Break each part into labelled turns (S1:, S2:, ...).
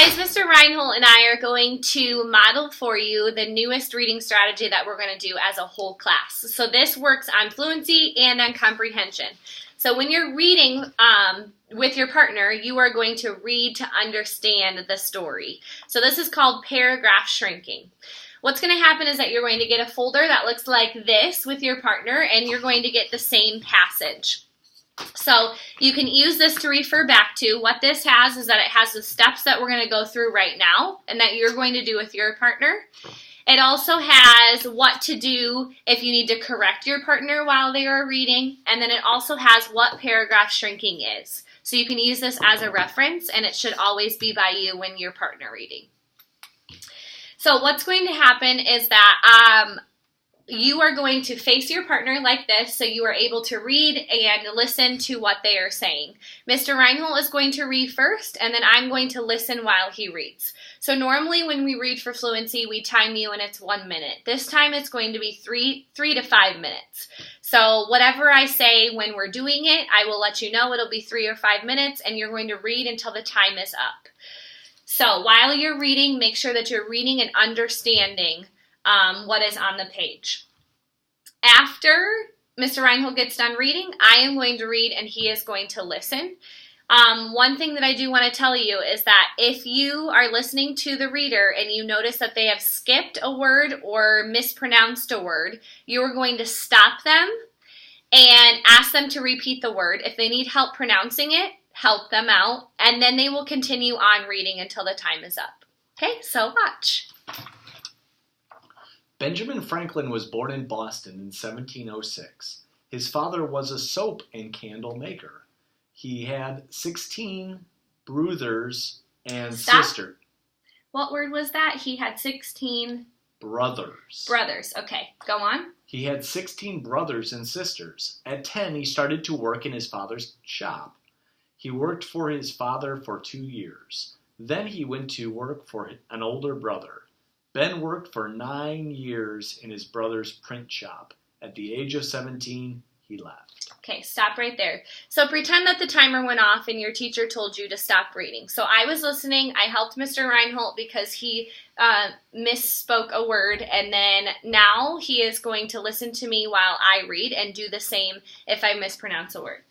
S1: guys, Mr. Reinhold and I are going to model for you the newest reading strategy that we're going to do as a whole class. So this works on fluency and on comprehension. So when you're reading with your partner, you are going to read to understand the story. So this is called paragraph shrinking. What's going to happen is that you're going to get a folder that looks like this with your partner, and you're going to get the same passage. So you can use this to refer back to. What this has is that it has the steps that we're going to go through right now and that you're going to do with your partner. It also has what to do if you need to correct your partner while they are reading. And then it also has what paragraph shrinking is. So you can use this as a reference, and it should always be by you when you're partner reading. So what's going to happen is that you are going to face your partner like this, so you are able to read and listen to what they are saying. Mr. Reinhold is going to read first, and then I'm going to listen while he reads. So normally when we read for fluency, we time you and it's 1 minute. This time it's going to be three to 5 minutes. So whatever I say when we're doing it, I will let you know it'll be 3 or 5 minutes, and you're going to read until the time is up. So while you're reading, make sure that you're reading and understanding what is on the page. After Mr. Reinhold gets done reading, I am going to read and he is going to listen. One thing that I do want to tell you is that if you are listening to the reader and you notice that they have skipped a word or mispronounced a word, you are going to stop them and ask them to repeat the word. If they need help pronouncing it, help them out, and then they will continue on reading until the time is up. Okay, so watch.
S2: Benjamin Franklin was born in Boston in 1706. His father was a soap and candle maker. He had 16 brothers and sisters.
S1: What word was that? He had 16
S2: brothers.
S1: Brothers. Okay, go on.
S2: He had 16 brothers and sisters. At 10, he started to work in his father's shop. He worked for his father for 2 years. Then he went to work for an older brother. Ben worked for 9 years in his brother's print shop. At the age of 17, he left.
S1: Okay, stop right there. So pretend that the timer went off and your teacher told you to stop reading. So I was listening. I helped Mr. Reinhold because he misspoke a word, and then now he is going to listen to me while I read and do the same if I mispronounce a word.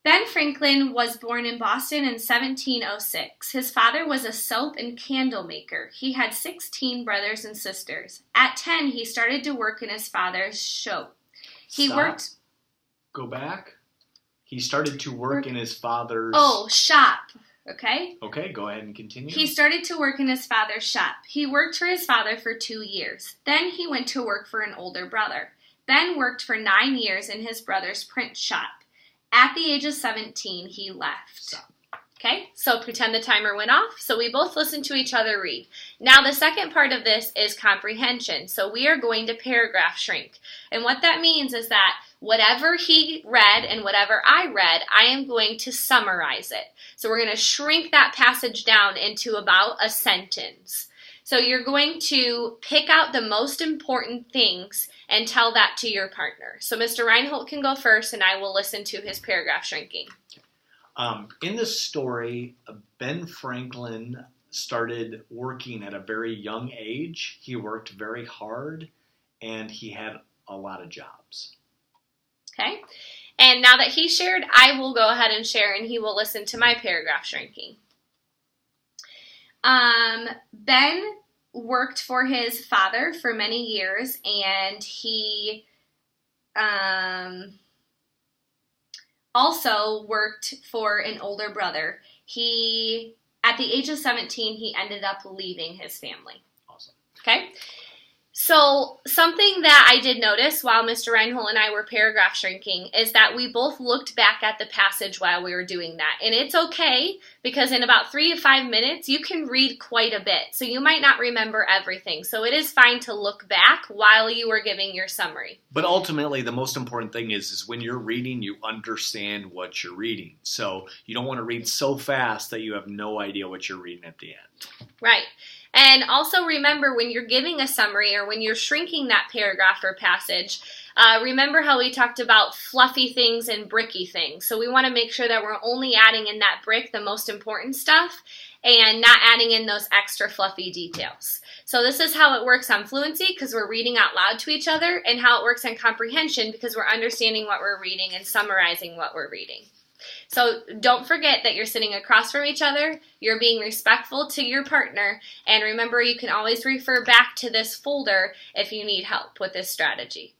S1: Ben Franklin was born in Boston in 1706. His father was a soap and candle maker. He had 16 brothers and sisters. At 10, he started to work in his father's shop.
S2: Go back. He started to work in his father's...
S1: shop. Okay?
S2: Okay, go ahead and continue.
S1: He started to work in his father's shop. He worked for his father for 2 years. Then he went to work for an older brother. Ben worked for 9 years in his brother's print shop. At the age of 17, he left.
S2: Stop.
S1: Okay, so pretend the timer went off. So we both listened to each other read. Now the second part of this is comprehension. So we are going to paragraph shrink. And what that means is that whatever he read and whatever I read, I am going to summarize it. So we're going to shrink that passage down into about a sentence. So you're going to pick out the most important things and tell that to your partner. So Mr. Reinhold can go first, and I will listen to his paragraph shrinking.
S2: In the story, Ben Franklin started working at a very young age. He worked very hard, and he had a lot of jobs. Okay.
S1: And now that he shared, I will go ahead and share, and he will listen to my paragraph shrinking. Ben worked for his father for many years, and he also worked for an older brother. At the age of 17, he ended up leaving his family.
S2: Awesome.
S1: Okay? So something that I did notice while Mr. Reinhold and I were paragraph shrinking is that we both looked back at the passage while we were doing that. And it's okay, because in about 3 to 5 minutes, you can read quite a bit. So you might not remember everything. So it is fine to look back while you are giving your summary.
S2: But ultimately, the most important thing is when you're reading, you understand what you're reading. So you don't want to read so fast that you have no idea what you're reading at the end.
S1: Right. And also remember, when you're giving a summary or when you're shrinking that paragraph or passage, Remember how we talked about fluffy things and bricky things. So we want to make sure that we're only adding in that brick the most important stuff and not adding in those extra fluffy details. So this is how it works on fluency because we're reading out loud to each other, and how it works on comprehension because we're understanding what we're reading and summarizing what we're reading. So don't forget that you're sitting across from each other, you're being respectful to your partner, and remember you can always refer back to this folder if you need help with this strategy.